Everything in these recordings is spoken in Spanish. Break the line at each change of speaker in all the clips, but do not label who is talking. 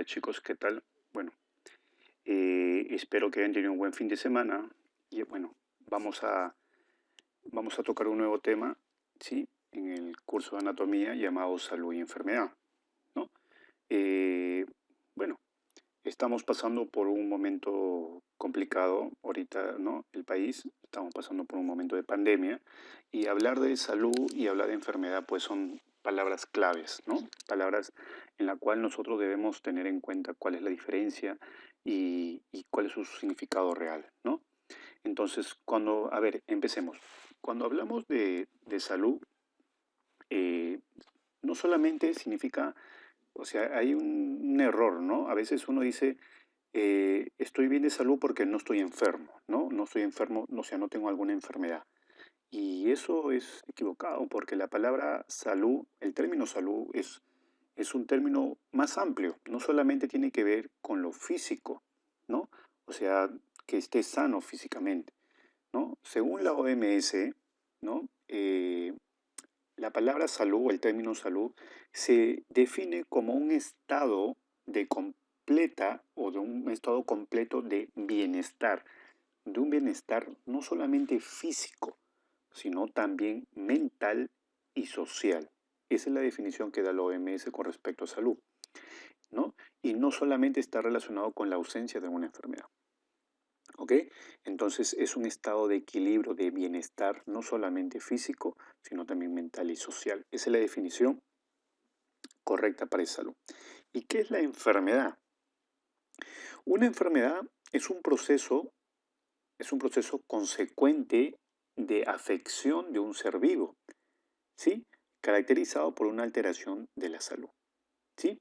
día, chicos, ¿qué tal? Bueno, espero que hayan tenido un buen fin de semana y bueno, vamos a, vamos a tocar un nuevo tema, ¿sí? En el curso de anatomía llamado salud y enfermedad, ¿no? Eh, bueno, estamos pasando por un momento complicado ahorita, ¿no? El país, estamos pasando por un momento de pandemia y hablar de salud y hablar de enfermedad pues son palabras claves, ¿no? Palabras en la cual nosotros debemos tener en cuenta cuál es la diferencia y cuál es su significado real, ¿no? Entonces, a ver, empecemos. Cuando hablamos de salud, eh, no solamente significa, o sea, hay un error, ¿no? A veces uno dice, estoy bien de salud porque no estoy enfermo, ¿no? No estoy enfermo, o sea, no tengo alguna enfermedad. Y eso es equivocado porque la palabra salud, el término salud es un término más amplio. No solamente tiene que ver con lo físico, ¿no? O sea, que esté sano físicamente, ¿no? Según la OMS, ¿no? La palabra salud o el término salud se define como un estado de completa o de un estado completo de un bienestar no solamente físico, sino también mental y social. Esa es la definición que da la OMS con respecto a salud, ¿no? Y no solamente está relacionado con la ausencia de una enfermedad, ¿ok? Entonces es un estado de equilibrio, de bienestar, no solamente físico, sino también mental y social. Esa es la definición correcta para la salud. ¿Y qué es la enfermedad? Una enfermedad es un proceso consecuente de afección de un ser vivo, ¿sí? Caracterizado por una alteración de la salud, ¿sí?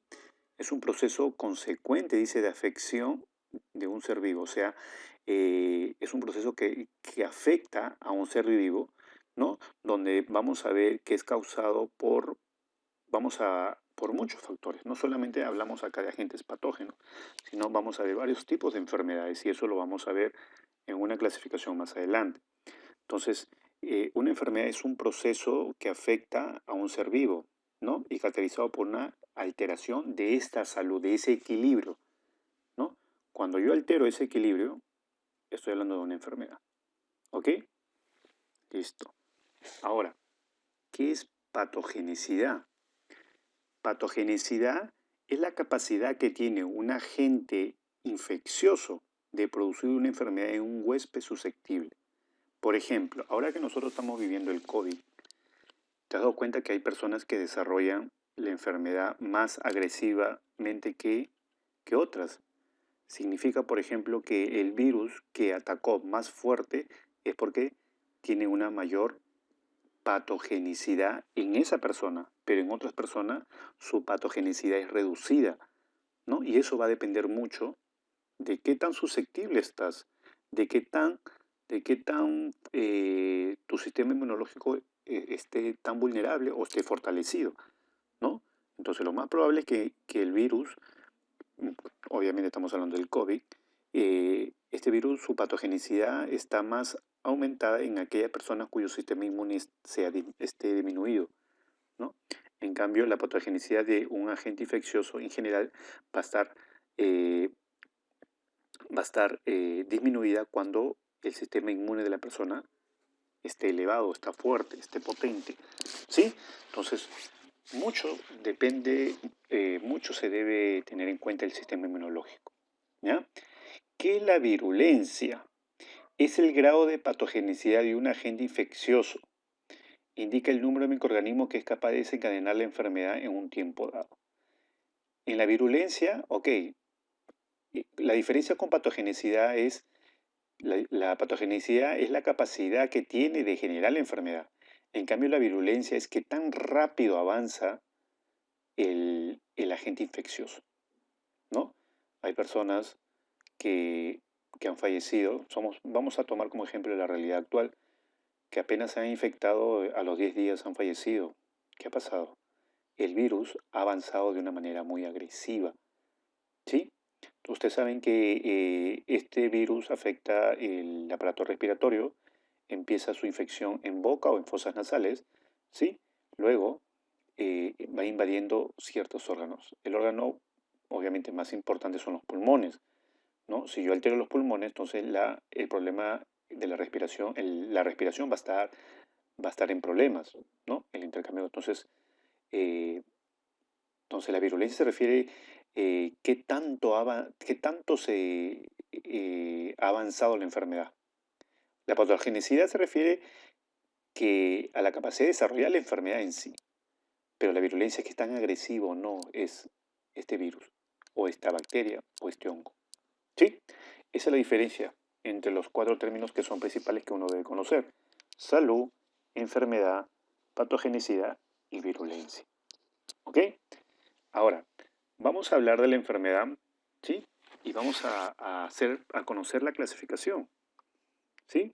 Es un proceso consecuente, dice, de afección de un ser vivo, o sea, es un proceso que afecta a un ser vivo, ¿no? Donde vamos a ver que es causado por muchos factores. No solamente hablamos acá de agentes patógenos, sino vamos a ver varios tipos de enfermedades y eso lo vamos a ver en una clasificación más adelante. Entonces, una enfermedad es un proceso que afecta a un ser vivo, ¿no? Y caracterizado por una alteración de esta salud, de ese equilibrio, ¿no? Cuando yo altero ese equilibrio, estoy hablando de una enfermedad, ¿ok? Listo. Ahora, ¿qué es patogenicidad? Patogenicidad es la capacidad que tiene un agente infeccioso de producir una enfermedad en un huésped susceptible. Por ejemplo, ahora que nosotros estamos viviendo el COVID, ¿te has dado cuenta que hay personas que desarrollan la enfermedad más agresivamente que otras? Significa, por ejemplo, que el virus que atacó más fuerte es porque tiene una mayor patogenicidad en esa persona, pero en otras personas su patogenicidad es reducida, ¿no? Y eso va a depender mucho de qué tan susceptible estás, de qué tan, de qué tan tu sistema inmunológico esté tan vulnerable o esté fortalecido, ¿no? Entonces lo más probable es que el virus, mm, obviamente estamos hablando del COVID, este virus, su patogenicidad está más aumentada en aquellas personas cuyo sistema inmune esté disminuido, ¿no? En cambio, la patogenicidad de un agente infeccioso en general va a estar eh, disminuida cuando el sistema inmune de la persona esté elevado, está fuerte, esté potente, ¿sí? Entonces, mucho depende, mucho se debe tener en cuenta el sistema inmunológico, ¿ya? ¿Qué es la virulencia? Es el grado de patogenicidad de un agente infeccioso. Indica el número de microorganismos que es capaz de desencadenar la enfermedad en un tiempo dado. En la virulencia, ok, la diferencia con patogenicidad es la patogenicidad es la capacidad que tiene de generar la enfermedad. En cambio, la virulencia es que tan rápido avanza el agente infeccioso, ¿no? Hay personas que han fallecido, vamos a tomar como ejemplo la realidad actual, que apenas se han infectado, a los 10 días han fallecido. ¿Qué ha pasado? El virus ha avanzado de una manera muy agresiva, ¿sí? Ustedes saben que este virus afecta el aparato respiratorio, empieza su infección en boca o en fosas nasales, ¿sí? Luego va invadiendo ciertos órganos. El órgano obviamente más importante son los pulmones, ¿no? Si yo altero los pulmones, entonces el problema de la respiración va a estar en problemas, ¿no? El intercambio. Eh, entonces la virulencia se refiere qué tanto se ha avanzado la enfermedad. La patogenicidad se refiere a la capacidad de desarrollar la enfermedad en sí, pero la virulencia es que tan agresivo o no es este virus, o esta bacteria, o este hongo. ¿Sí? Esa es la diferencia entre los cuatro términos que son principales que uno debe conocer: salud, enfermedad, patogenicidad y virulencia. ¿Ok? Ahora, vamos a hablar de la enfermedad, ¿sí? Y vamos a conocer la clasificación, ¿sí?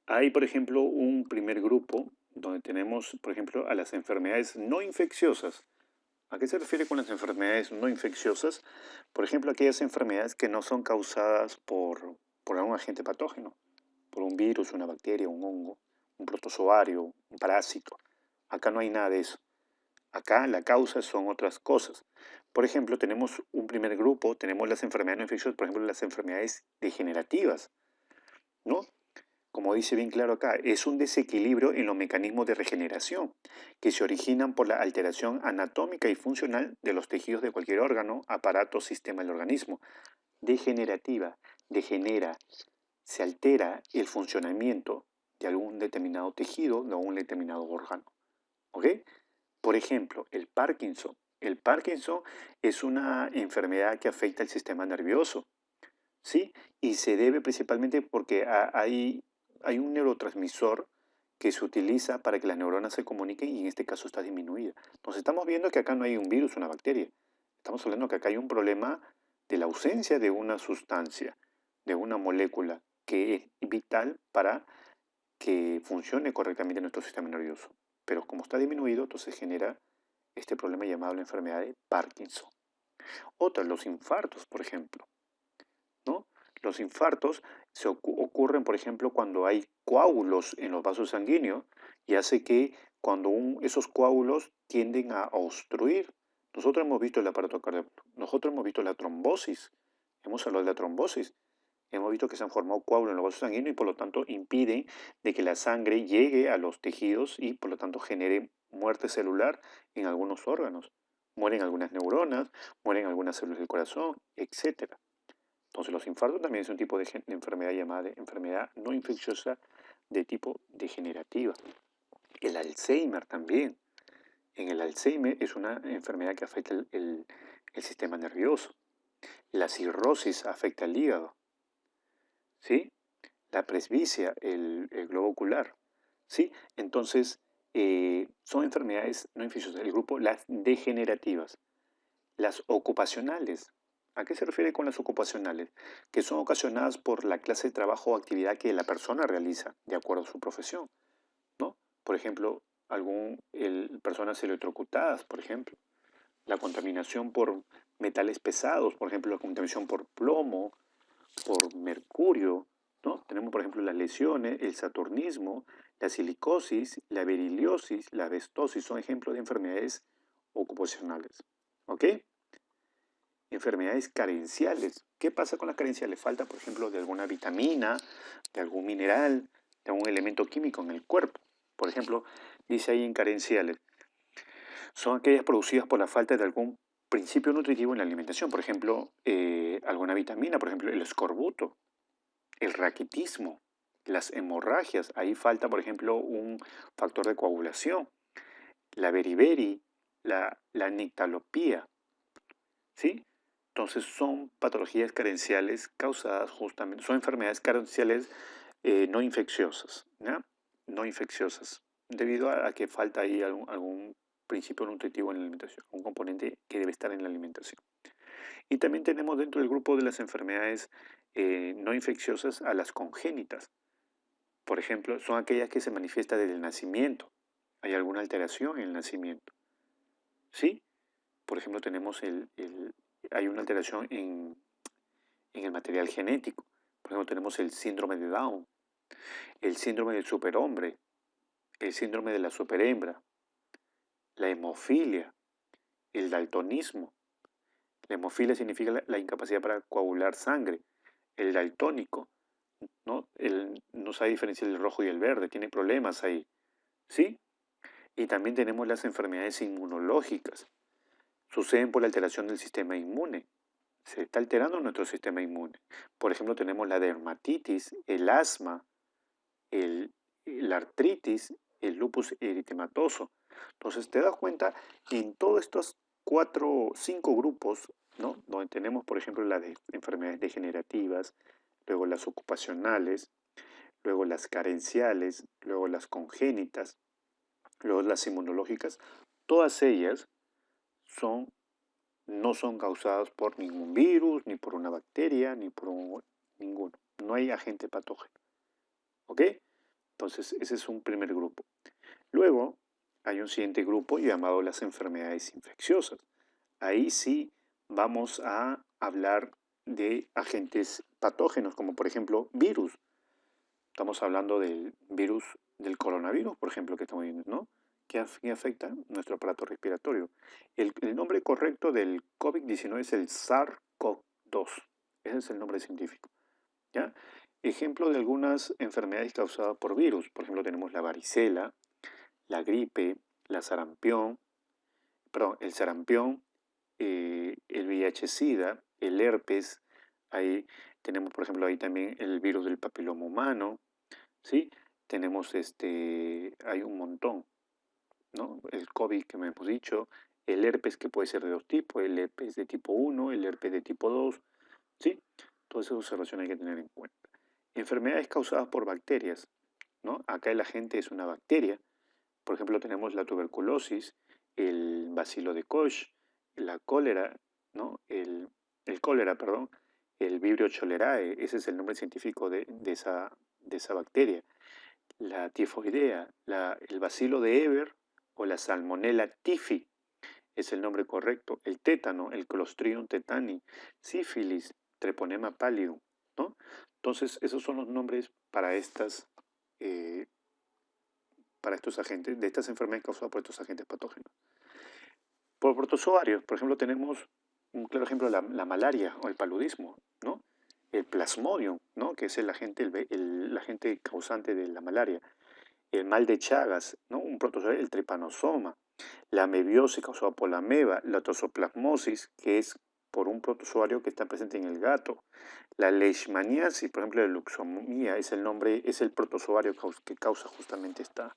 Hay, por ejemplo, un primer grupo donde tenemos, por ejemplo, a las enfermedades no infecciosas. ¿A qué se refiere con las enfermedades no infecciosas? Por ejemplo, aquellas enfermedades que no son causadas por algún agente patógeno, por un virus, una bacteria, un hongo, un protozoario, un parásito. Acá no hay nada de eso. Acá la causa son otras cosas. Por ejemplo, tenemos un primer grupo, tenemos las enfermedades no infecciosas, por ejemplo, las enfermedades degenerativas, ¿no? Como dice bien claro acá, es un desequilibrio en los mecanismos de regeneración que se originan por la alteración anatómica y funcional de los tejidos de cualquier órgano, aparato, sistema del organismo. Degenerativa, degenera, se altera el funcionamiento de algún determinado tejido, de un determinado órgano. ¿Ok? Por ejemplo, el Parkinson. El Parkinson es una enfermedad que afecta el sistema nervioso, ¿sí? Y se debe principalmente porque hay un neurotransmisor que se utiliza para que las neuronas se comuniquen y en este caso está disminuida. Entonces estamos viendo que acá no hay un virus, una bacteria. Estamos hablando que acá hay un problema de la ausencia de una sustancia, de una molécula que es vital para que funcione correctamente nuestro sistema nervioso. Pero como está disminuido, entonces genera este problema llamado la enfermedad de Parkinson. Otra, los infartos, por ejemplo, ¿no? Los infartos ocurren, por ejemplo, cuando hay coágulos en los vasos sanguíneos y hace que cuando esos coágulos tienden a obstruir. Nosotros hemos visto el aparato cardíaco, nosotros hemos visto la trombosis, hemos hablado de la trombosis. Hemos visto que se han formado coágulos en los vasos sanguíneos y por lo tanto impiden de que la sangre llegue a los tejidos y por lo tanto genere muerte celular en algunos órganos. Mueren algunas neuronas, mueren algunas células del corazón, etcétera. Entonces los infartos también es un tipo de enfermedad llamada enfermedad no infecciosa de tipo degenerativa. El Alzheimer también. En el Alzheimer es una enfermedad que afecta el sistema nervioso. La cirrosis afecta al hígado, ¿sí? La presbicia, el globo ocular, ¿sí? Entonces, son enfermedades no infecciosas. El grupo, las degenerativas. Las ocupacionales. ¿A qué se refiere con las ocupacionales? Que son ocasionadas por la clase de trabajo o actividad que la persona realiza de acuerdo a su profesión, ¿no? Por ejemplo, personas electrocutadas, por ejemplo. La contaminación por metales pesados, por ejemplo, la contaminación por plomo, por mercurio, ¿no? Tenemos, por ejemplo, las lesiones, el saturnismo, la silicosis, la beriliosis, la asbestosis, son ejemplos de enfermedades ocupacionales. ¿Ok? Enfermedades carenciales. ¿Qué pasa con las carenciales? Falta, por ejemplo, de alguna vitamina, de algún mineral, de algún elemento químico en el cuerpo. Por ejemplo, dice ahí en carenciales, son aquellas producidas por la falta de algún principio nutritivo en la alimentación. Por ejemplo, alguna vitamina, por ejemplo, el escorbuto, el raquitismo, las hemorragias. Ahí falta, por ejemplo, un factor de coagulación, la beriberi, la nictalopía, ¿sí? Entonces son patologías carenciales causadas justamente, son enfermedades carenciales no infecciosas, ¿ya? No infecciosas, debido a que falta ahí algún principio nutritivo en la alimentación, un componente que debe estar en la alimentación. Y también tenemos dentro del grupo de las enfermedades no infecciosas a las congénitas. Por ejemplo, son aquellas que se manifiestan desde el nacimiento. Hay alguna alteración en el nacimiento. ¿Sí? Por ejemplo, hay una alteración en el material genético. Por ejemplo, tenemos el síndrome de Down, el síndrome del superhombre, el síndrome de la superhembra, la hemofilia, el daltonismo, La hemofilia significa la incapacidad para coagular sangre. El daltónico, ¿no? No sabe diferenciar el rojo y el verde, tiene problemas ahí, ¿sí? Y también tenemos las enfermedades inmunológicas. Suceden por la alteración del sistema inmune. Se está alterando nuestro sistema inmune. Por ejemplo, tenemos la dermatitis, el asma, el, la artritis, el lupus eritematoso. Entonces, te das cuenta, en todos estos 5 grupos, ¿no? Donde tenemos, por ejemplo, las enfermedades degenerativas, luego las ocupacionales, luego las carenciales, luego las congénitas, luego las inmunológicas, todas ellas son, no son causadas por ningún virus, ni por una bacteria, ni por ninguno. No hay agente patógeno. ¿Ok? Entonces, ese es un primer grupo. Luego, hay un siguiente grupo llamado las enfermedades infecciosas. Ahí sí vamos a hablar de agentes patógenos, como por ejemplo virus. Estamos hablando del virus del coronavirus, por ejemplo, que estamos viendo, ¿no? Que afecta nuestro aparato respiratorio. El nombre correcto del COVID-19 es el SARS-CoV-2. Ese es el nombre científico. ¿Ya? Ejemplo de algunas enfermedades causadas por virus. Por ejemplo, tenemos la varicela, la gripe, el sarampión, el VIH-Sida, el herpes. Ahí tenemos, por ejemplo, ahí también el virus del papiloma humano, ¿sí? Tenemos hay un montón, ¿no? El COVID que me hemos dicho, el herpes que puede ser de 2 tipos, el herpes de tipo 1, el herpes de tipo 2, ¿sí? Todas esas observaciones hay que tener en cuenta. Enfermedades causadas por bacterias, ¿no? Acá el agente es una bacteria. Por ejemplo, tenemos la tuberculosis, el bacilo de Koch, la cólera, ¿no? El cólera, perdón, el Vibrio cholerae, ese es el nombre científico de esa bacteria. La tifoidea, el bacilo de Eber o la Salmonella typhi es el nombre correcto. El tétano, el Clostridium tetani, sífilis, Treponema pallidum, ¿no? Entonces, esos son los nombres eh, para estos agentes, de estas enfermedades causadas por estos agentes patógenos. Por protozoarios, por ejemplo, tenemos un claro ejemplo, la malaria o el paludismo, ¿no? El plasmodium, ¿no? Que es el agente causante de la malaria. El mal de Chagas, ¿no? Un protozoario, el trypanosoma. La amebiosis causada por la ameba, la toxoplasmosis, que es por un protozoario que está presente en el gato. La leishmaniasis, por ejemplo, la luxomía, es el protozoario que causa justamente esta,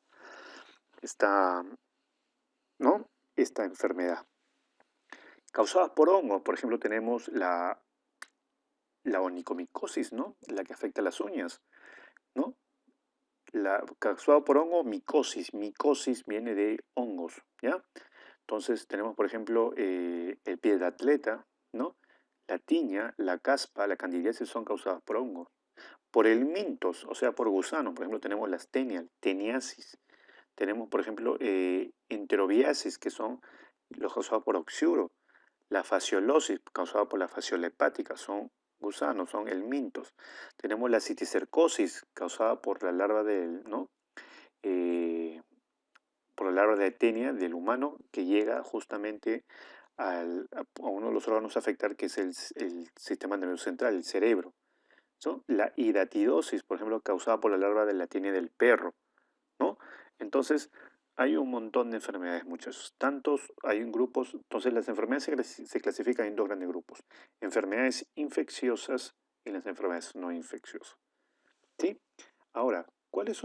¿no? Esta enfermedad. Causadas por hongos, por ejemplo, tenemos la onicomicosis, ¿no? La que afecta a las uñas, ¿no? La causada por hongo, micosis. Micosis viene de hongos, ¿ya? Entonces tenemos, por ejemplo, el pie de atleta, ¿no? La tiña, la caspa, la candidiasis son causadas por hongos. Por el mintos, o sea, por gusano, por ejemplo, tenemos las teniasis. Tenemos, por ejemplo, enterobiasis, que son los causados por oxiuro. La fasciolosis, causada por la fasciola hepática, son gusanos, son helmintos. Tenemos la citicercosis, causada por la larva ¿no? Por la larva de tenia del humano, que llega justamente a uno de los órganos a afectar, que es el sistema nervioso central, el cerebro, ¿no? La hidatidosis, por ejemplo, causada por la larva de la tenia del perro, ¿no? Entonces, hay un montón de enfermedades, muchos, tantos, hay en grupos, entonces las enfermedades se clasifican en 2 grandes grupos, enfermedades infecciosas y las enfermedades no infecciosas, ¿sí? Ahora, cuál es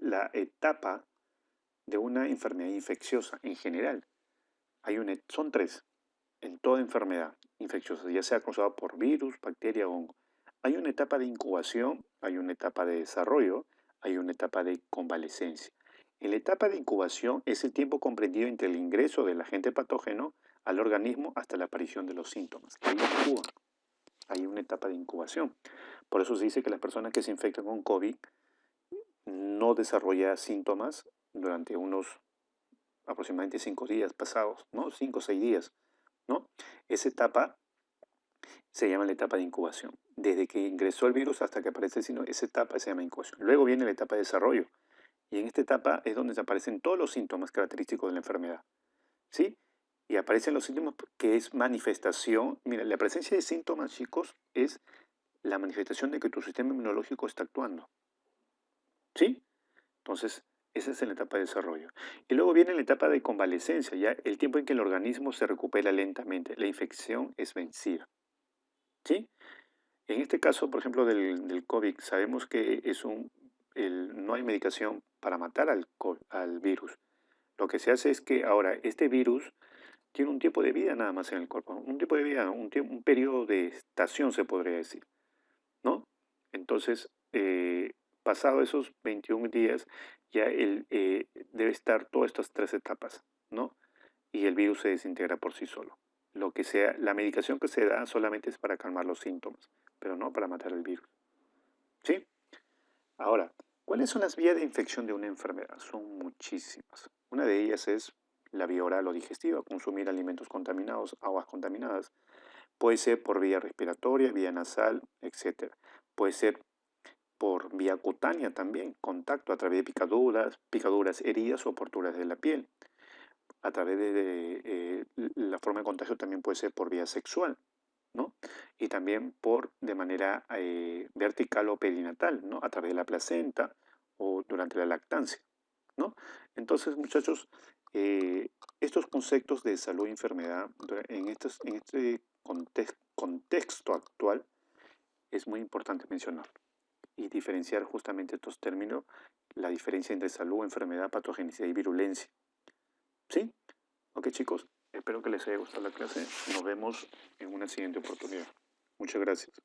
la etapa de una enfermedad infecciosa en general? Son 3 en toda enfermedad infecciosa, ya sea causada por virus, bacteria o hongo. Hay una etapa de incubación, hay una etapa de desarrollo, hay una etapa de convalecencia. En la etapa de incubación es el tiempo comprendido entre el ingreso del agente patógeno al organismo hasta la aparición de los síntomas. Ahí incuban. Hay una etapa de incubación. Por eso se dice que las personas que se infectan con COVID no desarrollan síntomas durante unos aproximadamente 5 días pasados, ¿no? 5 o 6 días, ¿no? Esa etapa se llama la etapa de incubación. Desde que ingresó el virus hasta que aparece el signo, esa etapa se llama incubación. Luego viene la etapa de desarrollo. Y en esta etapa es donde aparecen todos los síntomas característicos de la enfermedad, ¿sí? Y aparecen los síntomas que es manifestación. Mira, la presencia de síntomas, chicos, es la manifestación de que tu sistema inmunológico está actuando. ¿Sí? Entonces, esa es la etapa de desarrollo. Y luego viene la etapa de convalecencia, ya el tiempo en que el organismo se recupera lentamente. La infección es vencida. ¿Sí? En este caso, por ejemplo, del COVID, sabemos que no hay medicación para matar al virus. Lo que se hace es que ahora este virus tiene un tiempo de vida nada más en el cuerpo, un tiempo de vida, un periodo de estación se podría decir, ¿no? Entonces, pasado esos 21 días, ya debe estar todas estas tres etapas, ¿no? Y el virus se desintegra por sí solo. Lo que sea, la medicación que se da solamente es para calmar los síntomas, pero no para matar el virus, ¿sí? Ahora, ¿cuáles son las vías de infección de una enfermedad? Son muchísimas. Una de ellas es la vía oral o digestiva, consumir alimentos contaminados, aguas contaminadas. Puede ser por vía respiratoria, vía nasal, etcétera. Puede ser por vía cutánea también, contacto a través de picaduras, heridas o porturas de la piel. A través la forma de contagio también puede ser por vía sexual, ¿no? Y también de manera vertical o perinatal, ¿no? A través de la placenta o durante la lactancia, ¿no? Entonces, muchachos, estos conceptos de salud e enfermedad en este contexto actual es muy importante mencionarlo y diferenciar justamente estos términos, la diferencia entre salud, enfermedad, patogenicidad y virulencia. ¿Sí? Ok, chicos, espero que les haya gustado la clase. Nos vemos en una siguiente oportunidad. Muchas gracias.